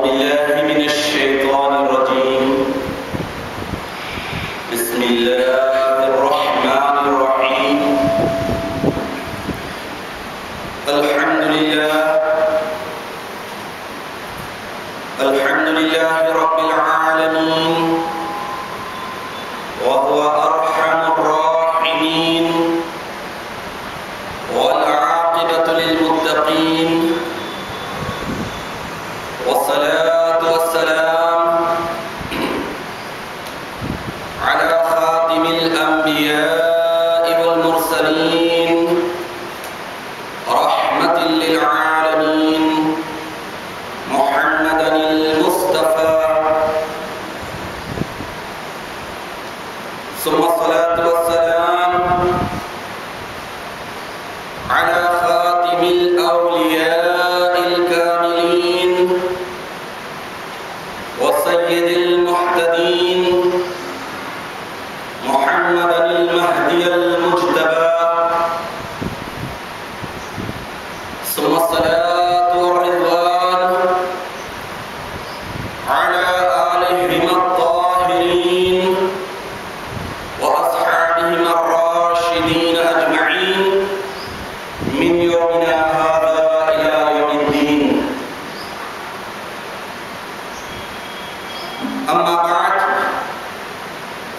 بالله من الشيطان الرجيم. بسم الله الرحمن الرحيم. الحمد لله رب العالمين، وهو أرحم الراحمين، والعاقبة للمتقين، والصلاة والسلام على خاتم الأنبياء والمرسلين، رحمة للعالمين، محمد المصطفى، ثم الصلاة والسلام على خاتم الأولياء الكاملين، وسيد المهتدين، محمد المهدي المجتبى، ثم الصلاة والرضوان على آلهم الطاهرين وأصحابهم الراشدين أجمعين من يومنا هذا إلى يوم الدين. أما بعد،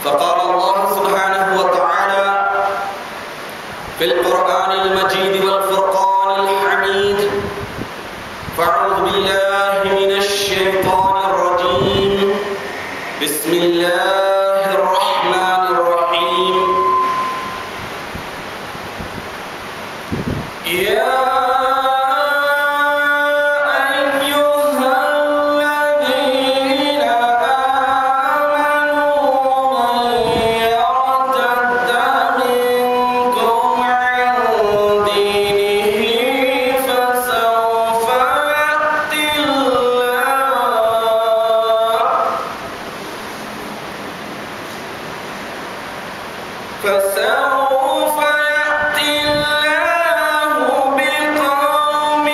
فقال الله سبحانه وتعالى في القرآن المجيد والفرقان الحميد: فأعوذ بالله من الشيطان الرجيم، بسم الله الرحمن الرحيم. يا فسوف يأتي الله بقوم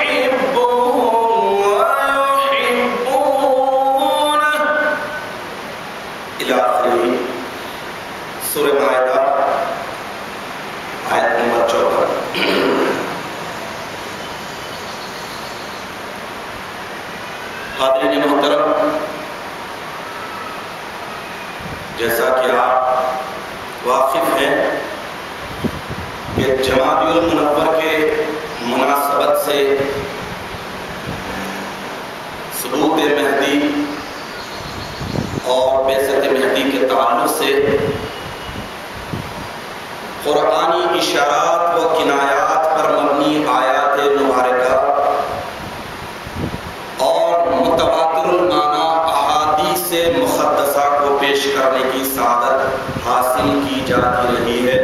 يحبهم ويحبونه إلى آخره. سورہ مائدہ آیت نمبر 14. حاضرین محترم، جیسا کہ آپ واقف ہیں کہ جمادی المنور کے مناسبت سے ثبوت مہدی اور بعثت مہدی کے تعلق سے قرآنی اشارات و کنایات پر مبنی آیات مبارکہ اور متواتر المعنی احادیث مقدسہ کو پیش کرنے کی سعادت حاصل کی جاتی رہی ہے.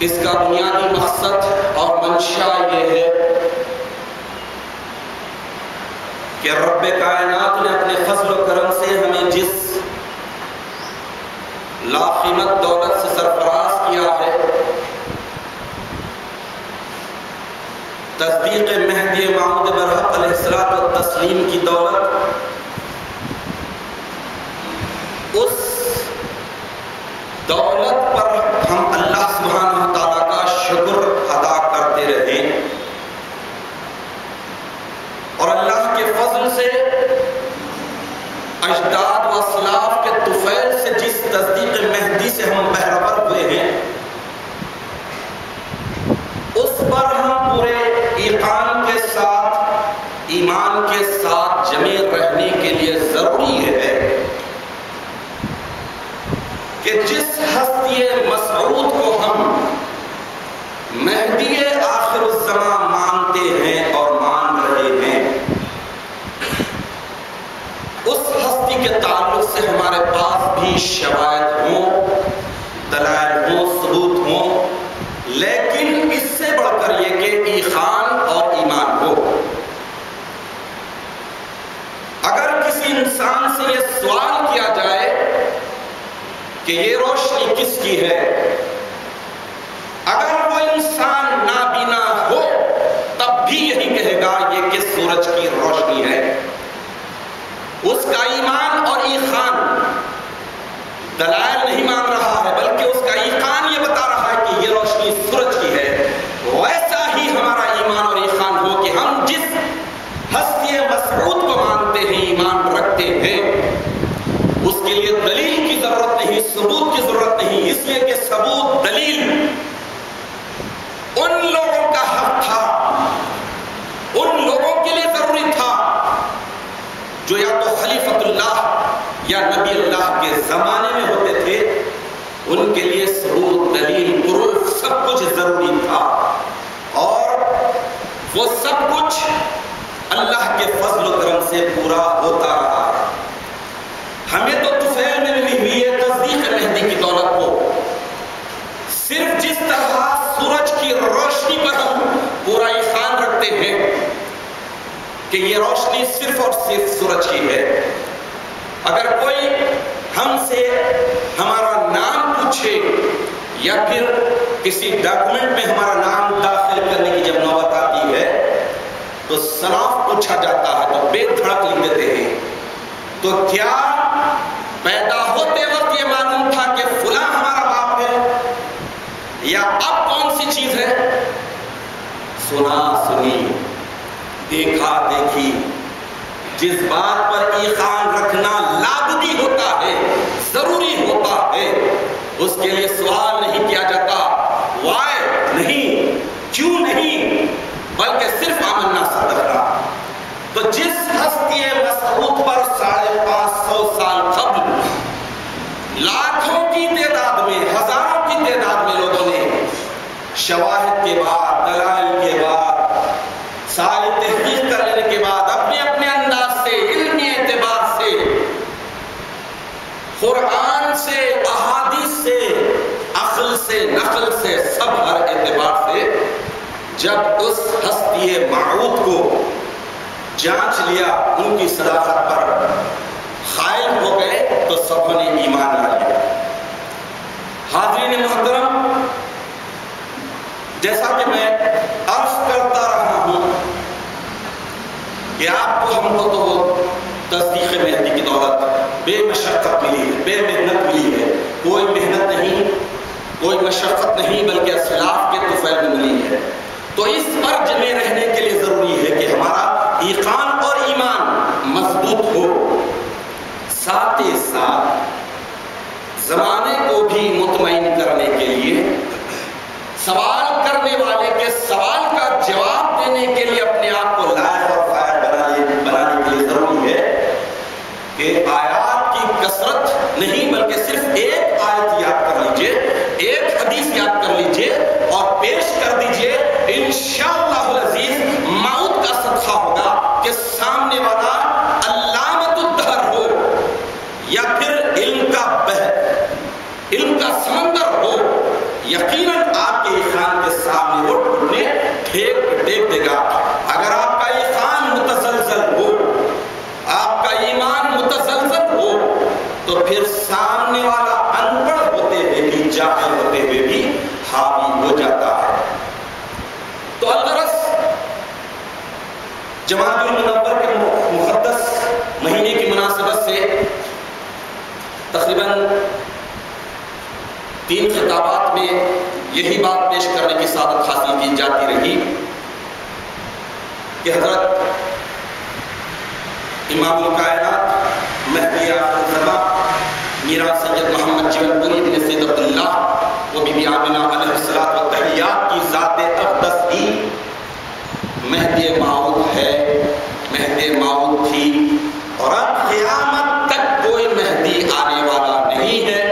اس کا بنیادی مقصد اور منشا یہ ہے کہ رب کائنات نے اپنے فضل و کرم سے ہمیں جس لاقیمت دولت سے سرفراز کیا ہے، تصدیق مہدی موعود برحق علیہ الصلوۃ والتسلیم کی دولت، اس دولت پر ہم اللہ سبحانہ وتعالیٰ کا شکر ادا کرتے رہیں اور اللہ کے فضل سے اجداد و اسلاف کے طفیل سے جس تصدیق مہدی سے ہم بہرور ہوئے ہیں، اس پر ہم پورے ایمان کے ساتھ جمع رہنے کے لیے ضروری ہے کہ جس ہستی مسعود کو ہم مہدی آخر الزمان مانتے ہیں اور مان رہے ہیں، اس ہستی کے تعلق سے ہمارے پاس بھی شواہد ہوں، دلائل ہوں، ثبوت ہوں، لیکن اس سے بڑھ کر یہ کہ ایقان اور ایمان ہو. اگر کسی انسان سے یہ سوال کیا جائے کہ یہ روشنی کس کی ہے، اگر وہ انسان نابینا ہو تب بھی یہی کہے گا یہ کس سورج کی روشنی ہے. اس کا ایمان اور ایقان دلائل نہیں مان رہا ہے، بلکہ اس کا ایقان یہ بتا رہا ہے کہ یہ روشنی سورج کی ہے. ویسا ہی ہمارا ایمان اور ایقان ہو کہ ہم جس ہستی مسعود کو مانتے ہیں، ایمان رکھتے ہیں، اس کے لیے دلیل کی ضرورت نہیں، ثبوت کی ضرورت نہیں، اس لیے کہ ثبوت دلیل ان لوگوں کا حق تھا، ان لوگوں کے لیے ضروری تھا جو یا تو خلیفۃ اللہ یا نبی اللہ کے زمانے میں ہوتے تھے. ان کے لیے ثبوت دلیل پروف سب کچھ ضروری تھا، اور وہ سب کچھ اللہ کے فضل و کرم سے پورا ہوتا رہا ہے. ہمیں تو طفیل میں ملی ہوئی ہے تصدیق مہدی کی دولت کو. صرف جس طرح سورج کی روشنی پر ہم پورا ایقان رکھتے ہیں کہ یہ روشنی صرف اور صرف سورج کی ہے. اگر کوئی ہم سے ہمارا نام پوچھے یا پھر کسی ڈاکومنٹ میں ہمارا نام داخل کرنے کی جب نوبت آتی ہے تو صناف پوچھا جاتا ہے تو بے دھڑک لکھ دیتے ہیں. تو کیا پیدا ہوتے وقت یہ معلوم تھا کہ فلاں ہمارا باپ ہے، یا اب کون سی چیز ہے؟ سنا سنی، دیکھا دیکھی. جس بات پر ایقان رکھنا لابدی ہوتا ہے، ضروری ہوتا ہے، اس کے لیے سوال نہیں کیا جاتا، وائے نہیں، کیوں نہیں، بلکہ صرف آمنا صدقہ. تو جس ہستی مسعود پر 550 سال قبل لاکھوں کی تعداد میں، ہزاروں کی تعداد میں لوگوں نے شواہد کے بعد، دلائل کے بعد، ساری تحقیق کر لینے کے بعد اپنے اپنے انداز سے، علمی اعتبار سے، قرآن سے، احادیث سے، عقل سے، نقل سے، سب ہر اعتبار سے جب اس ہستی موعود کو جانچ لیا، ان کی صداقت پر قائل ہو گئے تو سب نے ایمان لا لیا. حاضرین محترم، جیسا کہ میں عرض کرتا رہا ہوں کہ آپ کو، ہم کو تو تصدیق مہدی کی دولت بے مشقت ملی ہے، بے محنت ملی ہے. کوئی محنت نہیں، کوئی مشقت نہیں، بلکہ اسلاف کے طفیل میں ملی ہے. تو اس پر جمے رہنے کے لیے ضروری ہے کہ ہمارا ایقان اور ایمان مضبوط ہو. ساتھ ہی ساتھ زمانے کو بھی مطمئن کرنے کے لیے، سوال کرنے والے کے سوال کا جواب دینے کے لیے اپنے آپ کو لائق اور فائر بنانے کے لیے ضروری ہے کہ آیات کی کثرت نہیں، بلکہ صرف ایک آیت یاد کر لیجئے، ایک حدیث یاد کر لیجئے اور پیش کر دیجئے. انشاءاللہ العزیز موت کا صدقہ ہوگا کہ سامنے والا علامت الدہر ہو یا پھر علم کا سمندر ہو، یقیناً آپ کے ایقان کے سامنے وہ ٹوٹنے ٹھیک دے گا. اگر آپ کا ایقان متزلزل ہو، آپ کا ایمان متزلزل ہو، تو پھر سامنے والا ان پڑھ ہوتے ہوئے بھی، جاہل ہوتے ہوئے بھی حاوی ہو جاتا ہے. تو الغرض جمادی المنور کے مقدس مہینے کی مناسبت سے تقریباً 3 خطابات میں یہی بات پیش کرنے کی سعادت حاصل کی جاتی رہی کہ حضرت امام الکائنات مہدی آخر الزمان میرا سید محمد جبل پوری بن سید عبداللہ و بی بی آمنہ علیہ الصلوۃ والتحیات کی ذات اقدس ہی مہدی موعود ہے، مہدی موعود تھی، اور اب قیامت تک کوئی مہدی آنے والا نہیں ہے.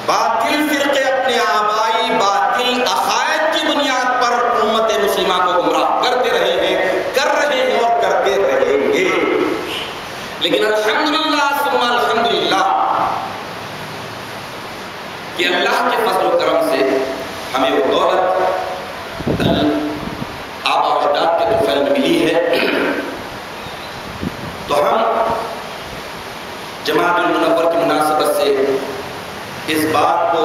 باطل فرقے اپنے آبائی باطل عقائد کی بنیاد پر امت مسلمہ کو گمراہ کرتے رہے ہیں، کر رہے ہیں اور کرتے رہیں گے. لیکن الحمدللہ ثم الحمدللہ کہ اللہ کے فضل و کرم سے ہمیں وہ دولت آبا و اجداد کے طفیل میں ملی ہے. تو ہم جمادی المنور کی مناسبت سے اس بات کو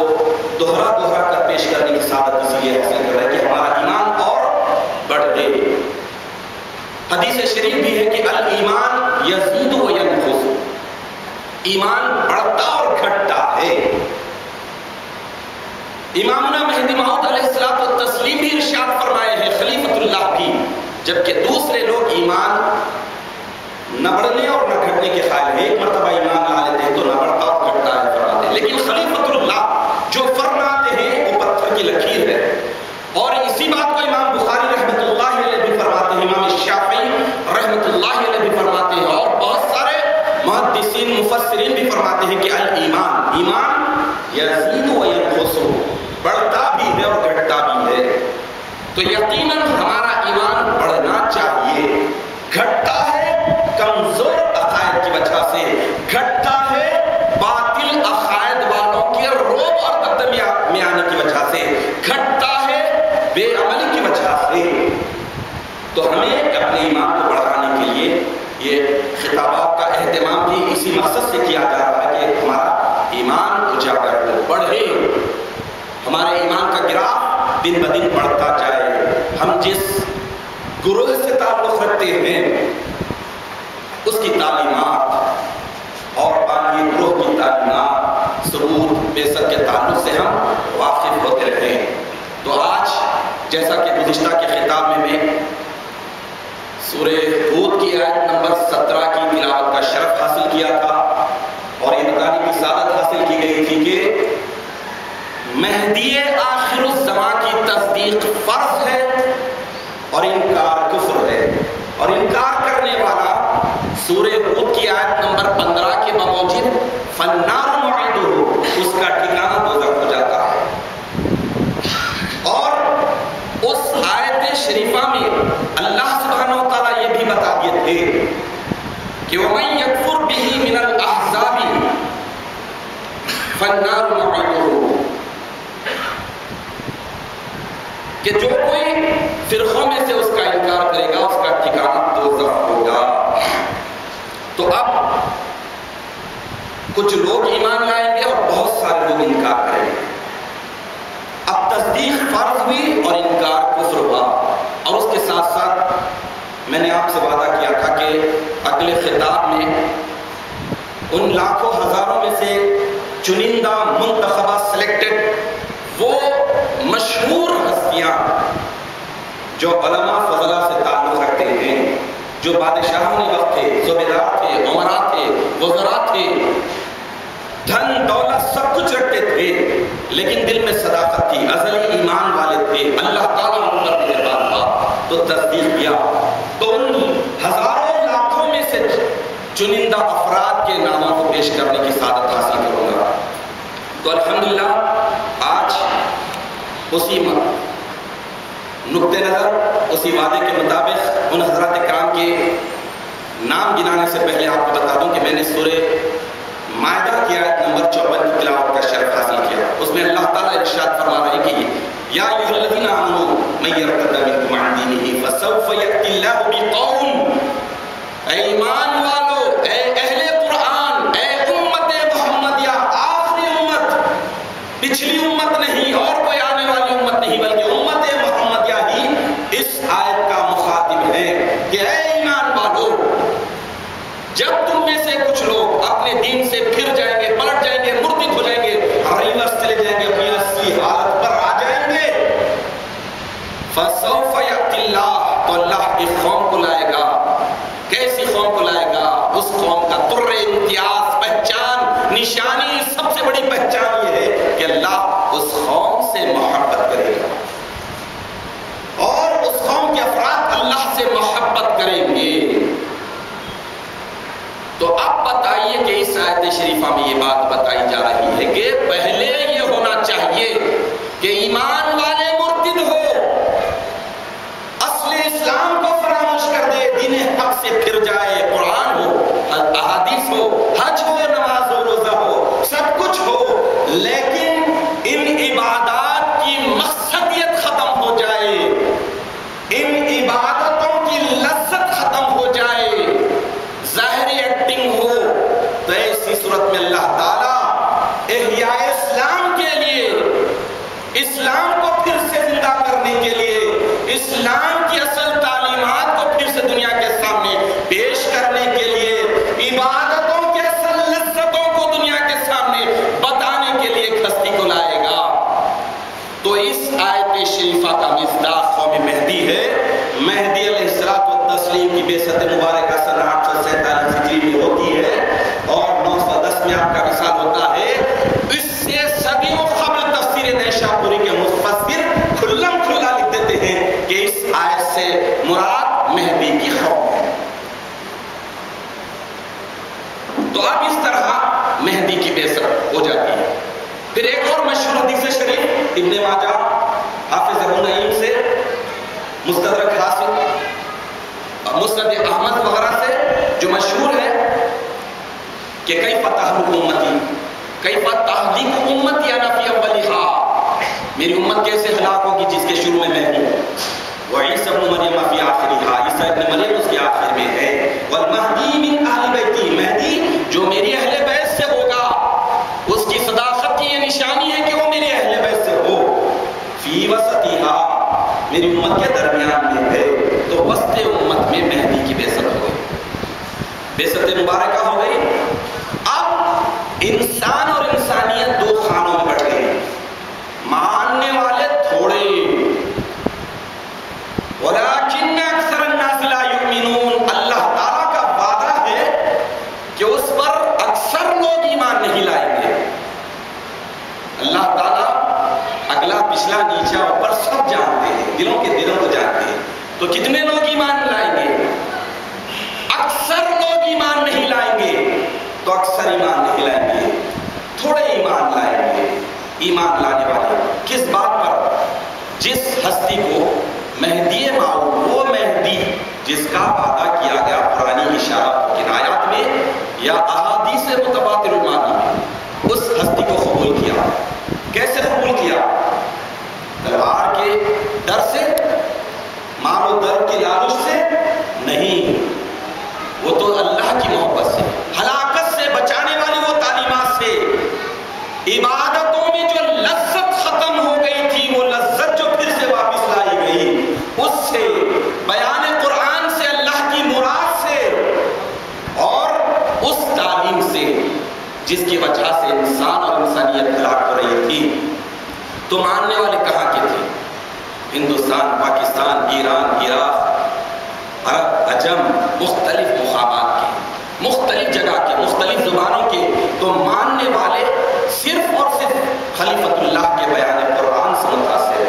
دوہرا کر پیش کرنے کی سعادت اس لیے حاصل کر رہے ہیں کہ ہمارا ایمان اور بڑھے، حدیث شریف بھی ہے کہ الایمان یزید و ینقص، ایمان بڑھتا اور گھٹتا ہے۔ امامنا مہدی موعود علیہ الصلوۃ والتسلیم بھی ارشاد فرمائے ہیں، خلیفۃ اللہ بھی، جبکہ دوسرے لوگ ایمان نہ بڑھنے اور نہ گھٹنے کے قائل ہیں، ایک مرتبہ ایمان لا لیتے ہیں تو نہ بڑھتا اور گھٹتا ہے فرماتے ہیں، لیکن خلیفۃ اللہ جو فرماتے ہیں وہ پتھر کی لکیر ہے۔ اور اسی بات کو امام بخاری رحمۃ اللہ علیہ بھی فرماتے ہیں، امام شافعی رحمۃ اللہ علیہ بھی فرماتے ہیں، اور بہت سارے محدثین مفسرین بھی فرماتے ہیں کہ الایمان، ایمان یزید و ینقص، بڑھتا بھی ہے اور گھٹتا بھی ہے۔ تو یقیناً ہمارا ایمان بڑھنا چاہیے، گھٹتا ہے کمزور عقائد کی وجہ سے، گھٹتا ہے باطل عقائد والوں کے روب اور دبدبے میں آنے کی وجہ سے، گھٹتا ہے بے عملی کی وجہ سے۔ تو ہمیں اپنے ایمان کو بڑھانے کے لیے یہ خطابات کا اہتمام بھی اسی مقصد سے کیا جا رہا ہے کہ ہمارا ایمان اجاگر ہو، بڑھے، ہمارے ایمان کا گراف دن بدن بڑھتا جائے، ہم جس گروہ سے تعلق رکھتے ہیں اس کی تعلیمات اور باقی گروہ کی تعلیمات، ثبوت، بیست کے تعلق سے ہم واقف ہوتے رہے۔ تو آج جیسا کہ گزشتہ کے خطاب میں سورہ ہود کی آیت نمبر 17 کی تلاوت کا شرف حاصل کیا تھا، اور یہ بتانے کی سعادت حاصل کی گئی تھی کہ مہدی آخر الزمان کی تصدیق فرض ہے اور انکار کفر ہے، اور انکار کرنے والا سورہ ہود کی آیت نمبر 15 کے بموجب فالنار موعدہ، اس کا ٹھکانہ دوزخ ہو جاتا ہے۔ اور اس آیت شریفہ میں اللہ سبحانہ و تعالیٰ یہ بھی بتا دیے تھے کہ وَمَن يَكْفُرْ بِهِ مِنَ الْأَحْزَابِ فَالنَّارُ مَوْعِدُهُ، کہ جو کوئی فرقوں میں سے اس کا انکار کرے گا اس کا ٹھکانہ دوزخ ہوگا۔ تو اب کچھ لوگ ایمان لائیں گے اور بہت سارے لوگ انکار کریں گے۔ اب تصدیق فرض ہوئی اور انکار کفر ہوا، اور اس کے ساتھ ساتھ میں نے آپ سے وعدہ کیا تھا کہ اگلے خطاب میں ان لاکھوں ہزاروں میں سے چنندہ، منتخبہ، سلیکٹڈ وہ مشہور ہستیاں جو علماء فضلہ سے تعلق رکھتے ہیں، جو بادشاہوں نے وقت تھے، زبیدار تھے، عمراء تھے، وزراء تھے، دھن دولت سب کچھ رکھتے تھے، لیکن دل میں صداقت تھی، ازلی ایمان والے تھے، اللہ تعالیٰ ان پر مہربان تھا تو تصدیق کیا۔ تو ان ہزاروں لاکھوں میں سے چنندہ افراد کے ناموں کو پیش کرنے کی سعادت حاصل کروں گا۔ تو الحمدللہ آج اسی نقطہ نظر، اسی وعدے کے مطابق ان حضرات کرام کے نام گنانے سے پہلے آپ کو بتا دوں کہ میں نے سورہ مائدہ کی آیت نمبر 54 کی تلاوت کا شرف حاصل کیا۔ اس میں اللہ تعالیٰ ارشاد فرما رہے ہیں کہ یا ایھا الذین آمنوا من یرتد منکم عن دینہ فسوف یأتی اللہ بقوم، اے ایمان والو، اے اہل قرآن، اے امت محمدیہ، آخری امت، پچھلی امت نہیں اور کوئی آنے والی امت نہیں، بلکہ امت محمدیہ ہی اس آیت کا مخاطب ہے کہ اے ایمان والو، جب تم میں سے کچھ لوگ اپنے دین سے پھر جائیں گے، پلٹ جائیں گے، مرتد ہو جائیں گے، ریورس چلے جائیں گے، اپنی اصلی حالت پر آ جائیں گے، فسوف یأتی اللہ، تو اللہ ایک قوم کو لائے گا۔ کیسی قوم کو لائے گا؟ اس قوم کا در امتیاز، پہچان، نشانی، سب سے بڑی پہچان یہ ہے کہ اللہ اس قوم سے محبت کرے گا، اور اس قوم کے افراد اللہ سے محبت کریں گے۔ تو اب بتائیے کہ اس آیت شریفہ میں یہ بات بتائی جا رہی ہے کہ پہلے یہ ہونا چاہیے کہ ایمان والے مرتد ہو، اصل اسلام کو فراموش کر دے، دین حق سے پھر جائے، قرآن ہو، احادیث ہو، حج ہو، نماز ہو، روزہ ہو، سب کچھ ہو، لیکن ان عبادات کی مقصدیت ختم ہو جائے، ان عبادتوں کی لذت ختم ہو جائے، ظاہری ایکٹنگ ہو، تو ایسی صورت میں اللہ تعالیٰ احیاء مہدی علیہ السلام کی بعثت مبارکہ سن 847 ہجری میں ہوتی ہے اور 910 میں آپ کا وصال ہوتا ہے. اس سے صدیوں قبل تفسیر نیشاپوری کے مفسر کھلم کھلا لکھ دیتے ہیں کہ اس آیت سے مراد مہدی کی قوم ہے. تو اب اس طرح مہدی کی بعثت ہو جاتی ہے. پھر ایک اور مشہور حدیث شریف ابن ماجہ حافظ ابو نعیم سے، مستدرک حاصل، مسند احمد وغیرہ سے جو مشہور ہے کہ کیف تہلک امتی، کیف تہلک امتی انا فی اولھا، میری امت کیسے ہلاک ہوگی جس کے شروع میں میں ہوں. وعیسی ابن مریم فی آخرھا، عیسی ابن مریم اس کے آخر میں ہے. والمہدی من اہل بیتی، مہدی جو میری اہل بیت سے ہوگا، اس کی صداقت کی یہ نشانی ہے کہ وہ میرے اہل بیت سے ہو. فی وسطھا، میری امت کے درمیان میں ہے. تو وسط امت میں مہدی کی بعثت ہو گئی، بعثت مبارکہ ہو گئی. اب انسان اور انسانیت دو خانوں میں بٹ گئی. ماننے والے تھوڑے، ولیکن اکثر الناس لا یؤمنون، اللہ تعالیٰ کا وعدہ ہے کہ اس پر اکثر لوگ ایمان نہیں لائیں گے. اللہ تعالیٰ اگلا پچھلا نیچا اوپر سب جانتے ہیں، دلوں کے دلوں کو جانتے ہیں. تو کتنے لوگ ایمان لائیں گے؟ اکثر لوگ ایمان نہیں لائیں گے. تو اکثر ایمان نہیں لائیں گے، تھوڑے ایمان لائیں گے. ایمان لانے والے کس بات پر؟ جس ہستی کو مہدی موعود، وہ مہدی جس کا وعدہ کیا گیا پرانی اشارات کنایات میں یا احادیث متواتر المعنی میں، اس ہستی کو قبول کیا. کیسے قبول کیا؟ تلوار کے ڈر سے، مال و در کی لالچ سے نہیں، وہ تو اللہ کی محبت سے، ہلاکت سے بچانے والی وہ تعلیمات سے. عبادتوں میں جو لذت ختم ہو گئی تھی، وہ لذت جو پھر سے واپس لائی گئی، اس سے، بیان قرآن سے، اللہ کی مراد سے، اور اس تعلیم سے جس کی وجہ سے انسان اور انسانیت ہلاک ہو رہی تھی. تو ماننے والے کہاں کے تھے؟ ہندوستان، پاکستان، ایران، عراق، عرب، عجم، مختلف مقامات کے، مختلف جگہ کے، مختلف زبانوں کے. تو ماننے والے صرف اور صرف خلیفۃ اللہ کے بیان قرآن سے متاثر،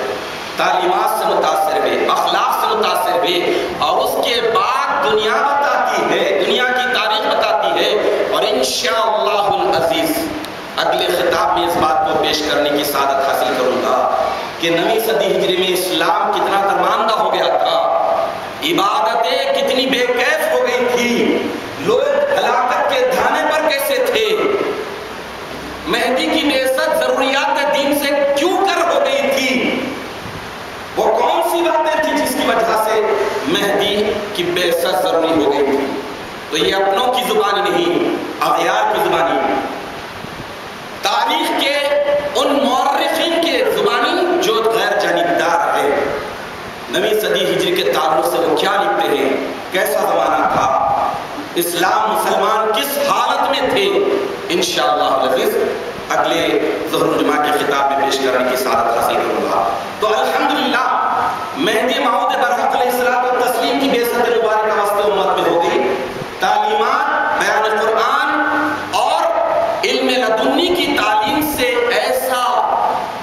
تعلیمات سے متاثر ہوئے، اخلاق سے متاثر ہوئے. اور اس کے بعد دنیا بتاتی ہے، دنیا کی تاریخ بتاتی ہے. اور انشاءاللہ العزیز اگلے خطاب میں اس بات کو پیش کرنے کی سعادت حاصل کروں گا کہ 9ویں صدی ہجری میں اسلام کتنا درماندہ ہو گیا تھا، عبادتیں کتنی بے کیف ہو گئی تھی، لوگ ہلاکت کے دھانے پر کیسے تھے. مہدی کی بعثت ضروریات دین سے کیوں کر ہو گئی تھی؟ وہ کون سی باتیں تھی جس کی وجہ سے مہدی کی بعثت ضروری ہو گئی تھی؟ تو یہ اپنوں کی زبانی نہیں، اغیار کی زبانی، تاریخ کے ان مورخین کے زبانی جو غیر جانبدار ہے. 9ویں صدی ہجری کے تعلق سے وہ کیا لکھتے ہیں، کیسا زمانہ تھا، اسلام مسلمان کس حالت میں تھے، انشاءاللہ العزیز اگلے ظہر الجمعہ کے خطاب میں پیش کرنے کی سعادت حاصل کروں گا. تو الحمدللہ مہدی موعود برحق علیہ السلام کی بعثت مبارکہ وسط امت میں ہو گئی. تعلیمات، بیان قرآن اور علم لدنی کی تعلیم سے ایسا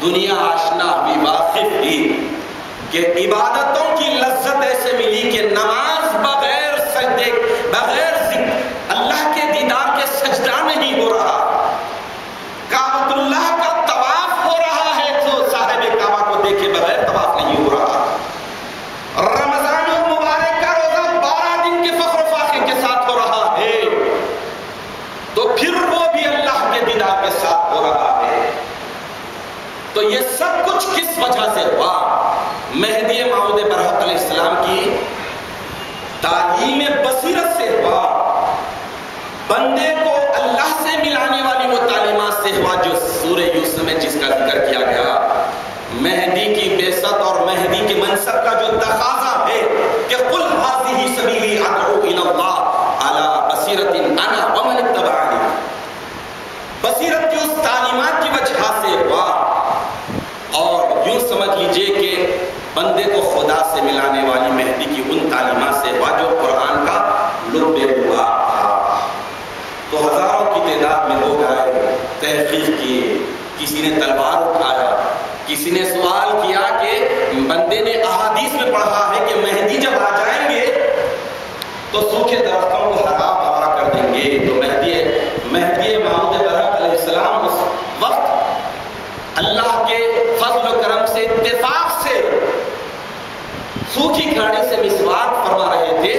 دنیا آشنا ہوئی، واقف ہوئی کہ عبادتوں کی لذت ایسے ملی کہ نماز بغیر سجدے، بغیر ذکر اللہ کے دیدار کے سجدہ نہیں ہو رہا. کعبۃ اللہ کا طواف ہو رہا ہے تو صاحب کعبہ کو دیکھے بغیر طواف نہیں ہو رہا. رمضان المبارک کا روزہ 12 دن کے فخر و فاخر کے ساتھ ہو رہا ہے، تو پھر وہ بھی اللہ کے دیدار کے ساتھ ہو رہا ہے. تو یہ سب کچھ کس وجہ سے ہوا؟ مہدی موعود برحق علیہ السلام کی تعلیم بصیرت سے ہوا. بندے کو اللہ سے ملانے والی وہ تعلیمات سے ہوا جو سورہ یوسف میں جس کا ذکر کیا گیا. مہدی کی بعثت اور مہدی کے منصب کا جو تقاضا ہے کہ قل ھذہ سبیلی ادعو الی اللہ علی بصیرۃ انا ومن اتبعنی، بصیرت کی اس تعلیمات کی وجہ سے ہوا. اور یوں سمجھ لیجئے کہ بندے کو خدا سے ملانے آنے والی مہدی کی ان تعلیمات سے ہوا جو قرآن کا لب ہوا تھا۔ تو ہزاروں کی تعداد میں لوگ آئے، تحقیق کیے، کسی نے تلوار اٹھایا، کسی نے سوال کیا کہ بندے نے احادیث میں پڑھا ہے کہ مہدی جب آ جائیں گے تو سوکھے درختوں کو ہرا بھرا کر دیں گے۔ تو مہدی موعود برحق علیہ السلام اس وقت اللہ کے فضل و کرم سے اتفاق سے سوکھی کھاڑی سے مسواک فرما رہے تھے،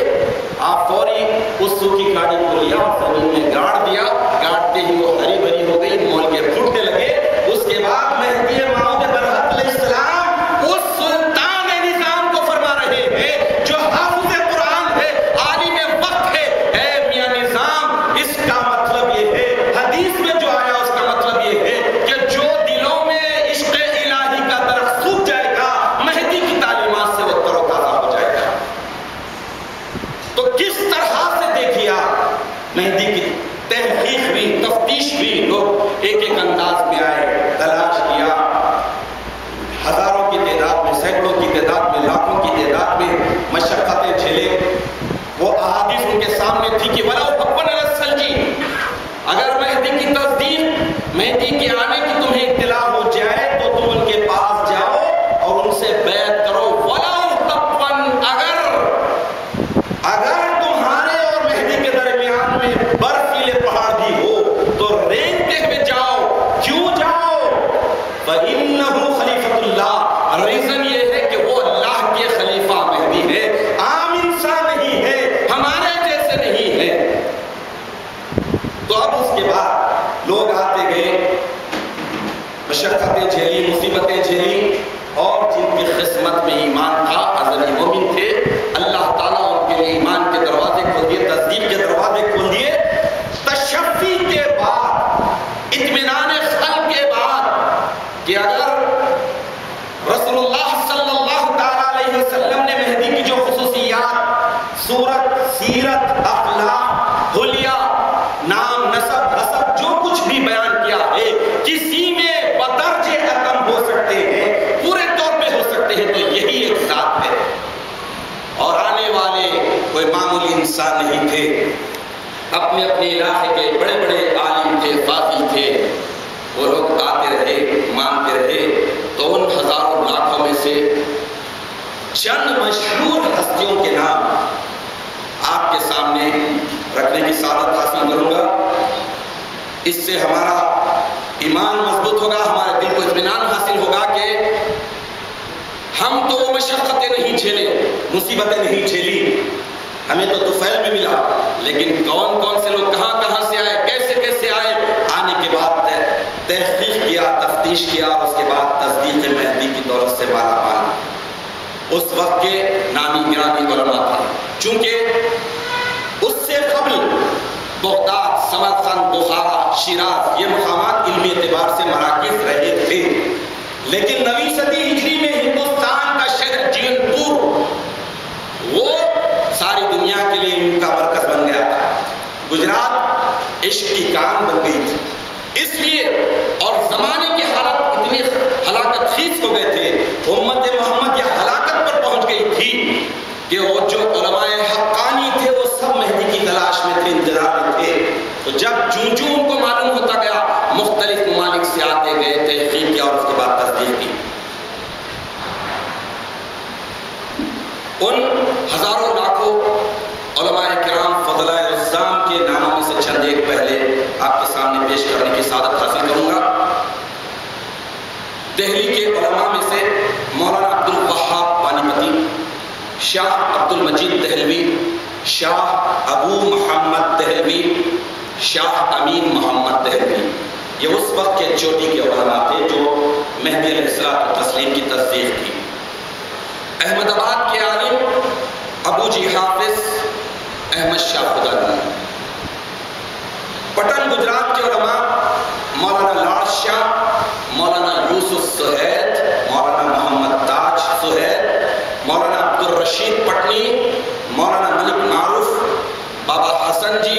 آپ فوری اس سوکھی کھاڑی کو لیا اور زمین میں گاڑ دیا، گاڑتے ہی وہ ہری بھری ہو گئی، مول کے پھوٹنے لگے۔ اس کے بعد مہدی موعود برحق علیہ السلام اس سلطان نظام کو فرما رہے ہیں جو حافظ قرآن ہے، عالم وقت ہے، اے میاں نظام، اس کا مطلب یہ ہے، حدیث میں جو آیا اس کا مطلب یہ ہے کہ جو دلوں میں عشق الہی کا درخت سوکھ جائے گا، مہدی کی تعلیمات سے وہ تر و تازہ ہو جائے گا۔ تو کس طرح سے دیکھیا مہدی کی تحقیق بھی، تفتیش بھی، لوگ ایک ایک انداز میں آئے، تلاش کیا، ہزاروں کی تعداد میں، سینکڑوں کی تعداد میں، لاکھوں کی تعداد میں مشقتیں جھیلے۔ وہ احادیث ان کے سامنے تھی کہ وَلَوْ حَقًّا عَلَى السَّلْجِ، اگر مہدی کی تصدیق، مہدی کے آنے کی تمہیں اطلاع ہو جائے تو تم ان کے پاس جاؤ اور ان سے بیعت کرو۔ وَلَوْ حَقًّا، اگر تمہارے اور مہدی کے درمیان میں برفیلے پہاڑ بھی ہو تو رینگتے ہوئے جاؤ۔ کیوں جاؤ؟ فَإِنَّهُ خَلِيفَةُ اللَّهِ، ریزن یہ ہے کہ وہ اللہ کے خلیفہ مہدی ہے، عام انسان نہیں ہے، ہمارے جیسے نہیں ہے۔ تو اب اس کے بعد لوگ آتے گئے، مشقتیں جھیلی، مصیبتیں جھیلی، اور جن کی قسمت میں ایمان تھا، ازلی مومن تھے، اللہ تعالیٰ ان کے لیے ایمان کے دروازے کھول دیے، تصدیق کے دروازے کھول دیے۔ تشفی کے بعد، اطمینان قلب کے بعد کہ اگر رسول اللہ صلی اللہ تعالیٰ علیہ وسلم نے مہدی کی جو خصوصیات، صورت، سیرت، اخلاق، حلیہ، نام، نسب، حسب، جو کچھ بھی بیان کیا ہے، کسی میں بدرجہ اتم ہو سکتے ہیں، پورے طور پہ ہو سکتے ہیں، تو یہی ایک ذات ہے۔ اور آنے والے کوئی معمولی انسان نہیں تھے، اپنے اپنے علاقے کے بڑے بڑے عالم تھے، فاضل تھے، وہ لوگ آتے رہے، مانتے رہے۔ تو ان ہزاروں لاکھوں میں سے چند مشہور ہستیوں کے نام آپ کے سامنے رکھنے کی سعادت حاصل کروں گا۔ اس سے ہمارا ایمان مضبوط ہوگا، ہمارے دل کو اطمینان حاصل ہوگا کہ ہم تو وہ مشقتیں نہیں جھیلے، مصیبتیں نہیں جھیلی، ہمیں تو طفیل میں ملا، لیکن کون کون سے لوگ کہاں کہاں سے آئے، کیسے کیسے آئے، آنے کے بعد تحقیق کیا، تفتیش کیا، اور اس کے بعد تصدیق مہدی کی دولت سے مالا مال اس وقت کے نامی گرامی علماء تھے۔ چونکہ اس سے قبل بغداد، سمرقند، بخارا، شیراز، یہ مقامات علمی اعتبار سے مراکز رہے تھے، لیکن 9ویں صدی ہجری میں ہندوستان کا شہر جین پور وہ ساری دنیا کے لیے ان کا مرکز بن گیا تھا۔ گجرات عشق کی کان بن گئی تھی، اس لیے اور زمانے کی حالت اتنی ہلاکت خیز ہو گئے تھے، امت محمد یہ ہلاکت پر پہنچ گئی تھی کہ وہ جو علماء حقانی تھے وہ سب مہدی کی تلاش میں تھے، انتظار میں تھے۔ تو جب جوں ان کو معلوم ہوتا گیا، مختلف ممالک سے آتے گئے، تحقیق کیا اور اس کے بعد تصدیق کی۔ ان ہزاروں لاکھوں علماء کرام فضلائے الزام کے ناموں میں سے چند ایک پہلے آپ کے سامنے پیش کرنے کی سعادت حاصل کروں گا۔ دہلی کے علماء میں سے مولانا عبد الوہاب پانی پتی، شاہ عبد المجید دہلوی، شاہ ابو محمد دہلوی، شاہ امین محمد دہلوی، یہ اس وقت کے چوٹی کے علماء تھے جو مہدی علیہ السلام تسلیم کی تصدیق کی۔ احمد آباد کے عالم ابو جی حافظ احمد شاہ خدانی، پٹن گجرات کے علماء مولانا لاڈ شاہ، مولانا یوسف سہیل، مولانا محمد تاج سہیل، مولانا عبد الرشید پٹنی، مولانا ملک معروف، بابا حسن جی،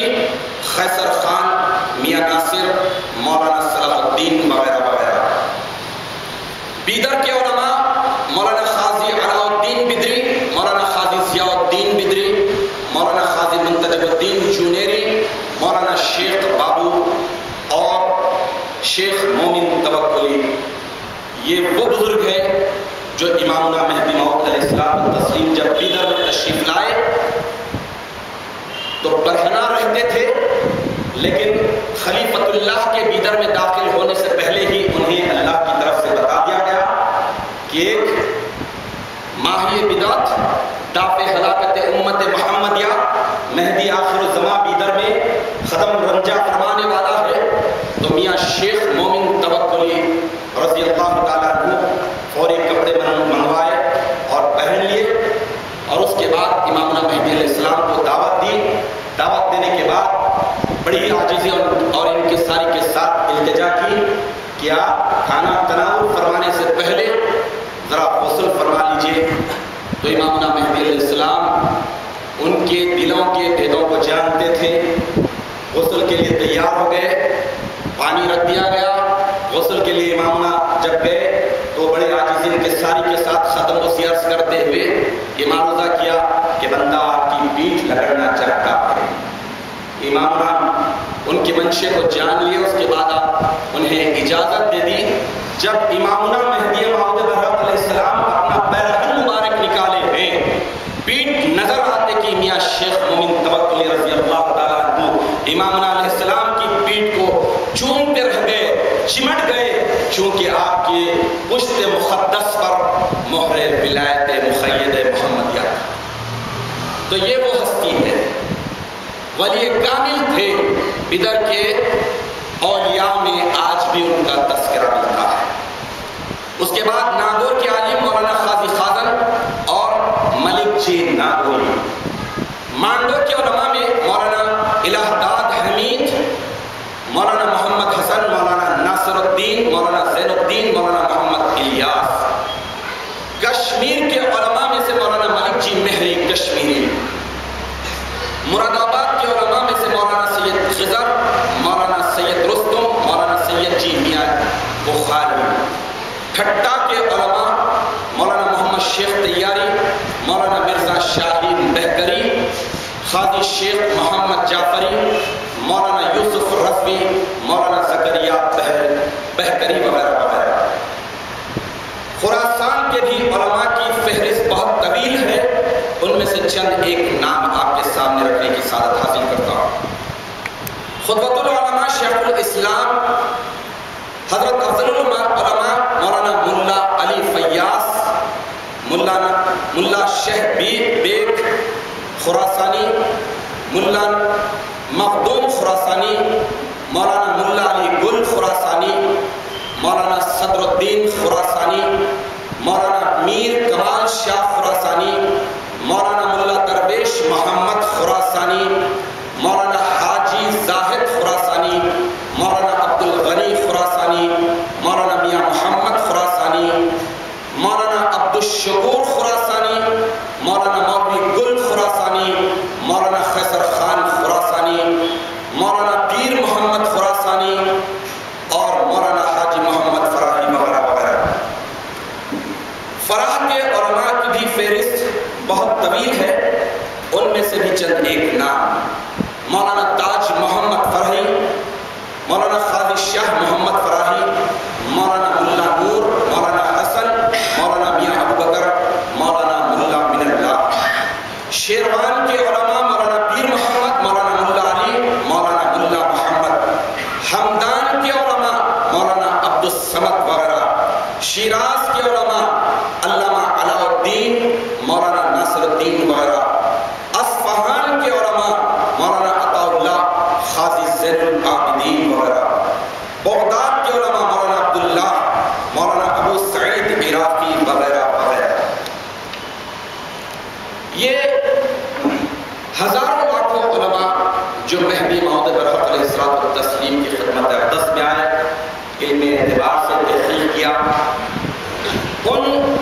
خیسر خان، میاں ناصر، مولانا صلاح الدین وغیرہ وغیرہ۔ بیدر کے علماء مولانا قاضی علاؤ الدین الدین بدری، مولانا قاضی ضیاء الدین بدری، مولانا قاضی منتجب الدین جونیری، مولانا شیخ بابو اور شیخ مومن توکلی، یہ وہ بزرگ ہیں جو امامنا مہدی موعود علیہ السلام تسلیم جب بیدر میں تشریف لائے تو برہنہ رہتے تھے، لیکن خلیفۃ اللہ کے بیدر میں داخل ہونے سے پہلے ہی انہیں اللہ کی طرف سے بتا دیا گیا کہ ایک ماہی بدعت دافع ہلاکت امت محمدیہ مہدی آخر الزمان بیدر میں قدم رنجہ فرمانے والا ہے، تو میاں شیخ مومن توکلی رضی اللہ تعالیٰ عنہ فوری کپڑے منگوائے اور پہن لیے، اور اس کے بعد امامنا مہدی علیہ السلام کو دعوت دی۔ دعوت دینے کے بعد بڑی عاجزی اور ان کے ساری کے ساتھ التجا کی کہ آپ کھانا تناول فرمانے سے پہلے ذرا غسل فرما لیجئے۔ تو امامنا مہدی علیہ السلام ان کے دلوں کے بھیدوں کو جانتے تھے، غسل کے لیے تیار ہو گئے، پانی رکھ دیا گیا، غسل کے لیے امامنا جب گئے تو بڑے عاجزی کے ساری کے ساتھ ختم و سیرس کرتے ہوئے یہ معروضہ کیا کہ بندہ آپ کی پیٹھ لگڑنا چاہتا ہے۔ امامنا ان کی منشے کو جان لیے، اس کے بعد آپ انہیں اجازت دے دی۔ جب امامنا مہدی موعود برحق علیہ السلام اپنا پیرہن مبارک نکالے ہیں، پیٹھ نظر آتے کہ میاں شیخ مومن توکلی رضی اللہ تعالیٰ عنہ امامنا علیہ السلام کی پیٹھ کو چومتے رہ گئے، چمٹ گئے، چونکہ آپ کے پشت مقدس پر مہر ولایت مقید محمدیہ تھا۔ تو یہ وہ ہستی ہے، ولی کامل تھے، بدر کے اولیاء میں آج بھی ان کا تذکرہ ملتا ہے۔ اس کے بعد ناگور کے عالم مولانا قاضی خازن اور ملک جی ناگوری، مانڈو کے علماء میں مولانا الہداد حمید، مولانا محمد حسن، مولانا ناصر الدین، مولانا زین الدین، مولانا محمد الیاس۔ کشمیر کے علماء میں سے مولانا ملک جی مہری کشمیری، مراد آباد کے علماء میں سے مولانا سید خضر، مولانا سید رستم، مولانا سید جی میاں بخاری۔ کھٹا کے علماء مولانا محمد شیخ تیاری، مولانا مرزا شاہین بہکری، قاضی شیخ محمد جعفری، مولانا یوسف رضوی، مولانا زکریا بہکری وغیرہ وغیرہ۔ خراسان کے بھی علماء کی فہرست بہت طویل ہے، ان میں سے چند ایک نام آپ کے سامنے رکھنے کی سعادت حاصل کرتا ہوں۔ خطبۃ العلماء شیخ الاسلام حضرت افضل العلماء مولانا ملا علی فیاض، ملا شہ بیگ خراسانی، ملا مخدوم خراسانی، مولانا ملا علی گل خراسانی، مولانا صدر الدین خراسانی، مولانا میر کمال شاہ خراسانی، مولانا ملا درویش محمد خراسانی، مولانا حاجی زاہد خراسانی، مولانا عبد الغنی خراسانی، مولانا میاں محمد خراسانی، مولانا عبد الشکور خراسانی، مولانا مولوی گل خراسانی، مولانا خیسر خان خراسانی، مولانا پیر محمد خراسانی اور مولانا حاجی محمد فراہی وغیرہ وغیرہ۔ فراہ کے علماء کی بھی فہرست بہت طویل ہے، ان میں سے بھی چند ایک نام: مولانا تاج محمد فراہی، مولانا قاضی شاہ محمد فراہی، مولانا ملا نور، مولانا حسن، مولانا میاں ابوبکر، مولانا ملا من اللہ۔ شیروان کے علماء مولانا پیر محمد، مولانا ملا علی، مولانا ملا محمد۔ ہمدان کے علماء مولانا عبد الصمد وغیرہ۔ شیراز کے علماء علامہ علاء الدین، مولانا ناصر الدین وغیرہ۔ اصفہان کے علماء مولانا عطا اللہ، قاضی زین العابدین وغیرہ۔ بغداد کے علماء مولانا عبداللہ، مولانا ابو سعید عراقی وغیرہ وغیرہ۔ یہ ہزاروں لاکھوں علماء جو مہدی موعود برحق علیہ الصلوۃ والتسلیم کی خدمت اقدس میں آئے، علم اعتبار سے تحقیق کیا، ان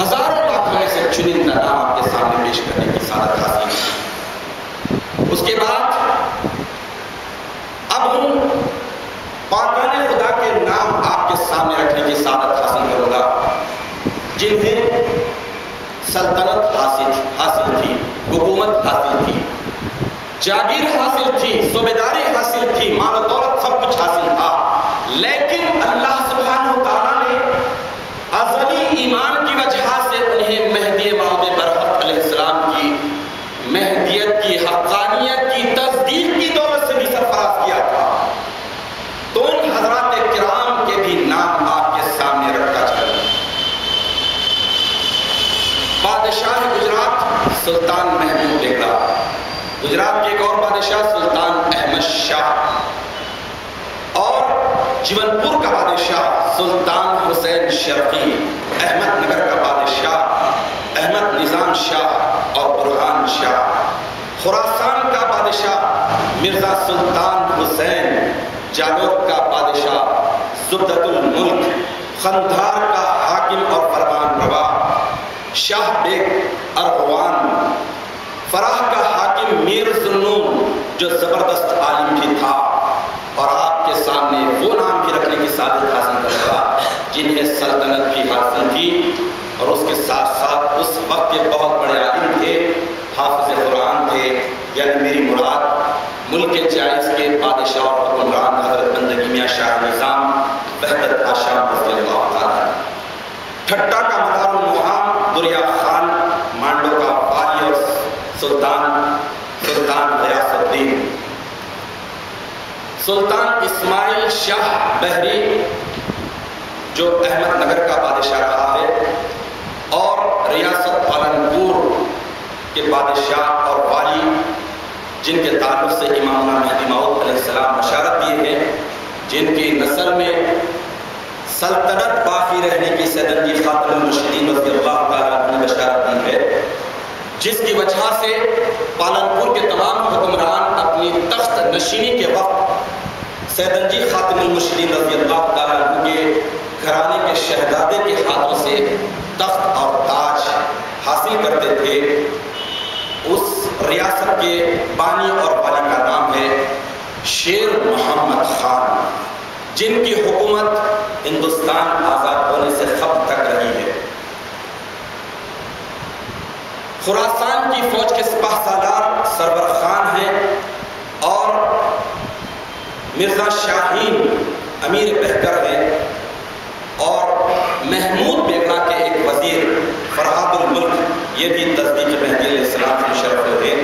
ہزاروں لاکھوں میں سے چنندہ نام آپ کے سامنے پیش کرنے کی سعادت حاصل کی۔ اس کے بعد اب ان پاکان خدا کے نام آپ کے سامنے رکھنے کی سعادت حاصل کروں گا جنہیں سلطنت حاصل تھی، حکومت حاصل تھی، جاگیر حاصل تھی، صوبیداری حاصل تھی، مال و دولت سب کچھ حاصل تھا، لیکن اللہ سبحانہ و تعالیٰ نے ازلی ایمان کی وجہ سے انہیں مہدی موعود برحق علیہ السلام کی مہدیت کی حقانیت کی تصدیق کی دولت سے بھی سرفراز کیا تھا۔ تو ان حضرات کرام کے بھی نام آپ کے سامنے رکھا چلا۔ بادشاہ گجرات سلطان محمود بیگڑا، گجرات کے ایک اور بادشاہ سلطان احمد شاہ، اور جیون پور کا بادشاہ سلطان حسین شرقی، احمد نگر کا بادشاہ احمد نظام شاہ اور برہان شاہ، خراسان کا بادشاہ مرزا سلطان حسین، جالور کا بادشاہ زبدت الملک، قندھار کا حاکم اور فرمان روا شاہ بیگ ارغوان، فراہ کا حاکم میر ذوالنون جو زبردست عالم بھی تھا، اور آپ کے سامنے وہ نام بھی رکھنے کی سعادت حاصل کرتا جنہیں سلطنت بھی حاصل تھی، اور اس کے ساتھ ساتھ اس وقت کے بہت بڑے عالم تھے، حافظ قرآن تھے، یعنی میری مراد ملک جائز کے بادشاہ اور حکمران حضرت بندگی میاں شاہ نظام وحدت آشام رضی اللہ تعالیٰ۔ ٹھٹا کا مدار المقام دریا خان مانڈو کا والی اور سلطان غیاث الدین، سلطان اسماعیل شاہ بحری جو احمد نگر کا بادشاہ رہا ہے، اور ریاست پالنپور کے بادشاہ اور والی جن کے تعلق سے امامنا مہدی موعود علیہ السلام بشارت دیے ہیں، جن کی نسل میں سلطنت باقی رہنے کی سیدنجی خاتم المرشدین رضی اللہ تعالیٰ عنہ نے بشارت دی ہے، جس کی وجہ سے پالنپور کے تمام حکمران اپنی تخت نشینی کے وقت سیدنجی خاتم المرشدین رضی اللہ تعالیٰ عنہ کے گھرانے کے شہزادے کے ہاتھوں سے تخت اور تاج حاصل کرتے تھے۔ اس ریاست کے بانی اور والی کا نام ہے شیر محمد خان، جن کی حکومت ہندوستان آزاد ہونے سے قبل تک رہی ہے۔ خراسان کی فوج کے سپاہ سالار سرور خان ہیں، اور مرزا شاہین امیر بہتر ہیں، اور محمود بیگڑا کے ایک وزیر فرحاد الملک، یہ بھی تصدیق مہدی علیہ السلام سے مشرف ہوئے ہیں۔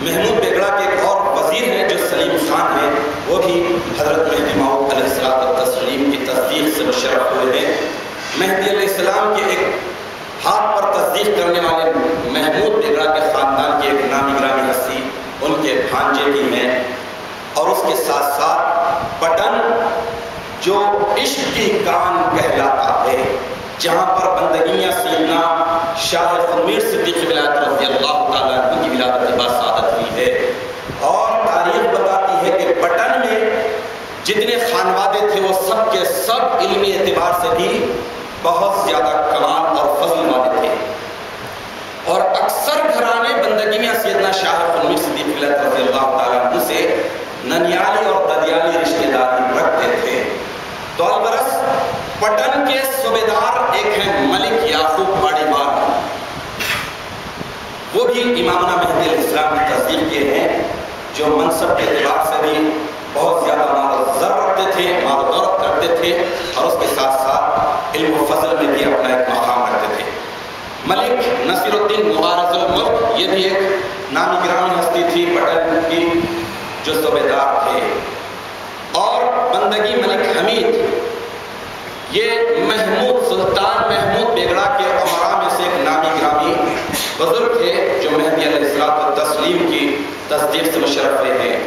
محمود بیگڑا کے ایک اور وزیر ہیں جو سلیم خان ہیں، وہ بھی حضرت مہدی موعود علیہ السلام کی تصدیق سے مشرف ہوئے ہیں۔ مہدی علیہ السلام کے ایک ہاتھ پر تصدیق کرنے والے محمود بیگڑا کے خاندان کے ایک نامی گرامی ہستی ان کے بھانجے بھی ہیں، اور اس کے ساتھ ساتھ پٹن جو عشق کی کان کہلاتا ہے، جہاں پر بندگیاں سیدنا شاہ خمیر صدیق ولایت رضی اللہ تعالیٰ عنہ کی ولادت کے بعد سعادت ہوئی ہے، اور تاریخ بتاتی ہے کہ پٹن میں جتنے خانوادے تھے وہ سب کے سب علمی اعتبار سے بھی بہت زیادہ کمال اور فضل والے تھے، اور اکثر گھرانے بندگی میں سیدنا شاہ خمیر صدیق ولایت رضی اللہ تعالیٰ عنہ سے ننیالی اور ددیالی رشتہ داری رکھتے تھے۔ تو البرس پٹن کے صوبیدار ایک ہیں ملک یعقوب باڑیوال، وہ بھی امامنا مہدی علیہ السلام کی تصدیق کے ہیں، جو منصب کے اعتبار سے بھی بہت زیادہ مال و زر رکھتے تھے، مال و دولت کرتے تھے، اور اس کے ساتھ ساتھ علم و فضل میں بھی اپنا ایک مقام رکھتے تھے۔ ملک نصیر الدین مبارز الملک، یہ بھی ایک نامی گرامی ہستی تھی پٹن کی، جو صوبیدار تھے۔ اور بندگی ملک حمید، یہ محمود سلطان محمود بیگڑا کے امراء میں سے ایک نامی گرامی بزرگ تھے، جو مہدی علیہ السلام کی تصدیق سے مشرف رہے ہیں۔